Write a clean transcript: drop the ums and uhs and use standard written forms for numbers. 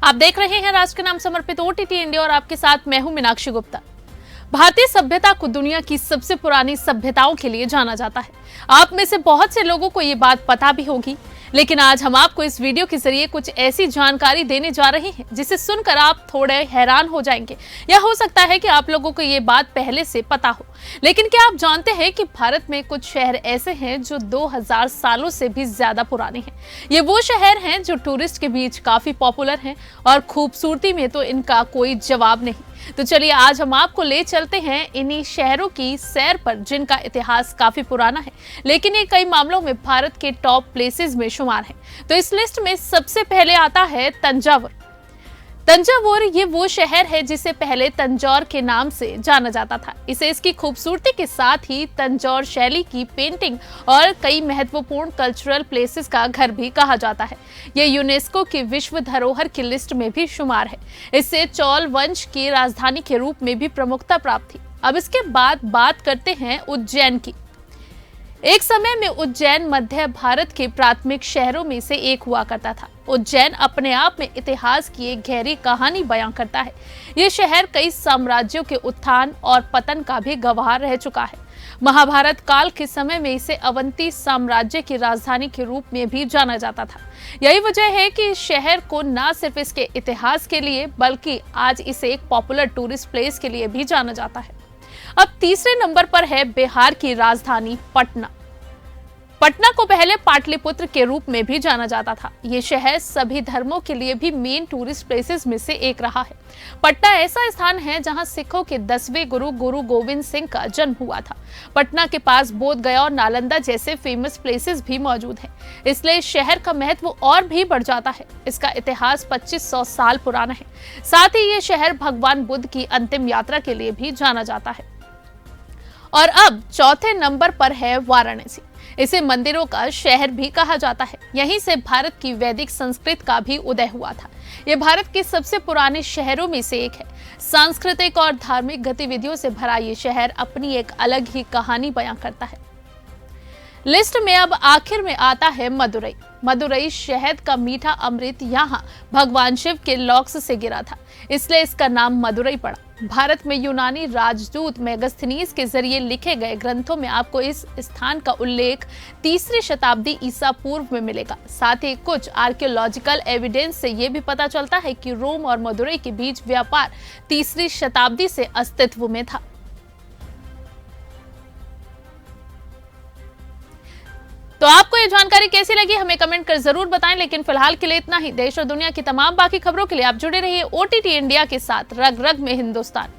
आप देख रहे हैं राष्ट्र के नाम समर्पित ओटीटी इंडिया और आपके साथ मैं हूं मीनाक्षी गुप्ता। भारतीय सभ्यता को दुनिया की सबसे पुरानी सभ्यताओं के लिए जाना जाता है। आप में से बहुत से लोगों को ये बात पता भी होगी, लेकिन आज हम आपको इस वीडियो के जरिए कुछ ऐसी जानकारी देने जा रहे हैं जिसे सुनकर आप थोड़े हैरान हो जाएंगे, या हो सकता है कि आप लोगों को ये बात पहले से पता हो। लेकिन क्या आप जानते हैं कि भारत में कुछ शहर ऐसे हैं जो 2000 सालों से भी ज्यादा पुराने हैं। ये वो शहर हैं जो टूरिस्ट के बीच काफी पॉपुलर हैं और खूबसूरती में तो इनका कोई जवाब नहीं। तो चलिए आज हम आपको ले चलते हैं इन्हीं शहरों की सैर पर जिनका इतिहास काफी पुराना है, लेकिन ये कई मामलों में भारत के टॉप प्लेसेस में शुमार है। तो इस लिस्ट में सबसे पहले आता है तंजावुर। तंजावुर ये वो शहर है जिसे पहले तंजौर के नाम से जाना जाता था। इसे इसकी खूबसूरती के साथ ही तंजौर शैली की पेंटिंग और कई महत्वपूर्ण कल्चरल प्लेसेस का घर भी कहा जाता है। ये यूनेस्को की विश्व धरोहर की लिस्ट में भी शुमार है। इससे चोल वंश की राजधानी के रूप में भी प्रमुखता प्राप्त थी। अब इसके बाद बात करते हैं उज्जैन की। एक समय में उज्जैन मध्य भारत के प्राथमिक शहरों में से एक हुआ करता था। उज्जैन अपने आप में इतिहास की एक गहरी कहानी बयां करता है। ये शहर कई साम्राज्यों के उत्थान और पतन का भी गवाह रह चुका है। महाभारत काल के समय में इसे अवंती साम्राज्य की राजधानी के रूप में भी जाना जाता था। यही वजह है कि इस शहर को न सिर्फ इसके इतिहास के लिए बल्कि आज इसे एक पॉपुलर टूरिस्ट प्लेस के लिए भी जाना जाता है। अब तीसरे नंबर पर है बिहार की राजधानी पटना। पटना को पहले पाटलिपुत्र के रूप में भी जाना जाता था। ये शहर सभी धर्मों के लिए भी मेन टूरिस्ट प्लेसेस में से एक रहा है। पटना ऐसा स्थान है जहां सिखों के 10वें गुरु गुरु गोविंद सिंह का जन्म हुआ था। पटना के पास बोध गया और नालंदा जैसे फेमस प्लेसेस भी मौजूद हैं। इसलिए शहर का महत्व और भी बढ़ जाता है। इसका इतिहास 2500 साल पुराना है। साथ ही ये शहर भगवान बुद्ध की अंतिम यात्रा के लिए भी जाना जाता है। और अब चौथे नंबर पर है वाराणसी। इसे मंदिरों का शहर भी कहा जाता है। यहीं से भारत की वैदिक संस्कृत का भी उदय हुआ था। यह भारत के सबसे पुराने शहरों में से एक है। सांस्कृतिक और धार्मिक गतिविधियों से भरा ये शहर अपनी एक अलग ही कहानी बयां करता है। लिस्ट में अब आखिर में आता है मदुरई। मदुरई शहद का मीठा अमृत यहाँ भगवान शिव के लॉक्स से गिरा था, इसलिए इसका नाम मदुरई पड़ा। भारत में यूनानी राजदूत मेगास्थनीज के जरिए लिखे गए ग्रंथों में आपको इस स्थान का उल्लेख 3री शताब्दी ईसा पूर्व में मिलेगा। साथ ही कुछ आर्कियोलॉजिकल एविडेंस से यह भी पता चलता है कि रोम और मदुरई के बीच व्यापार 3री शताब्दी से अस्तित्व में था। तो आपको ये जानकारी कैसी लगी हमें कमेंट कर जरूर बताएं, लेकिन फिलहाल के लिए इतना ही। देश और दुनिया की तमाम बाकी खबरों के लिए आप जुड़े रहिए ओटीटी इंडिया के साथ। रग रग में हिंदुस्तान।